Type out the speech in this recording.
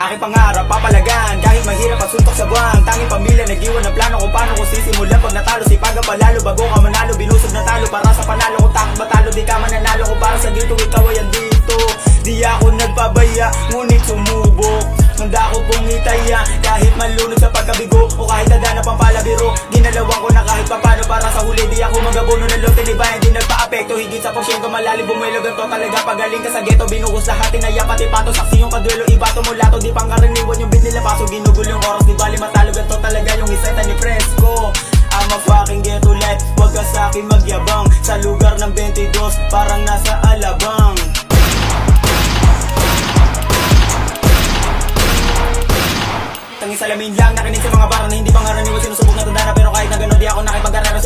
aking pangarap papalagan. Kahit mahirap at suntok sa buwan, tanging pamilya nag-iwan ng plano kung paano ko sisimulan. Pag natalo sipagan palalo, bago ka manalo, binusog na talo para sa panalo. Kung takot matalo, di ka mananalo. Kung para sa dito, ikaw ay andito. Di ako nagpabaya, ngunit sumubok. Handa ko pumitaya, kahit malunod sa pagkabigo, o kahit nadana pang palabiro. Ginalawan ko na kahit papano para sa huli. Di ako magabono ng lote, di ba hindi nagpa-apekto. Higit sa porsyento malalim, bumuelo ganito talaga. Pagaling ka sa ghetto, binuhos lahat, tinaya pati pato. Saksi yung kadwelo, ibato mo lato. Di pang karaniwan yung bid nila paso, ginugulo yung oras. Di bali matalo, ganito talaga yung iseta ni Fresco. I'm a fucking ghetto light, wag ka sa'kin magyabang. Sa lugar ng 22, parang nasa Alabang. Tanging salamin lang, nakinig sa mga baro na hindi pangaraniwan. Sinusubok na tanda na, pero kahit na gano'n di ako nakipag-arara.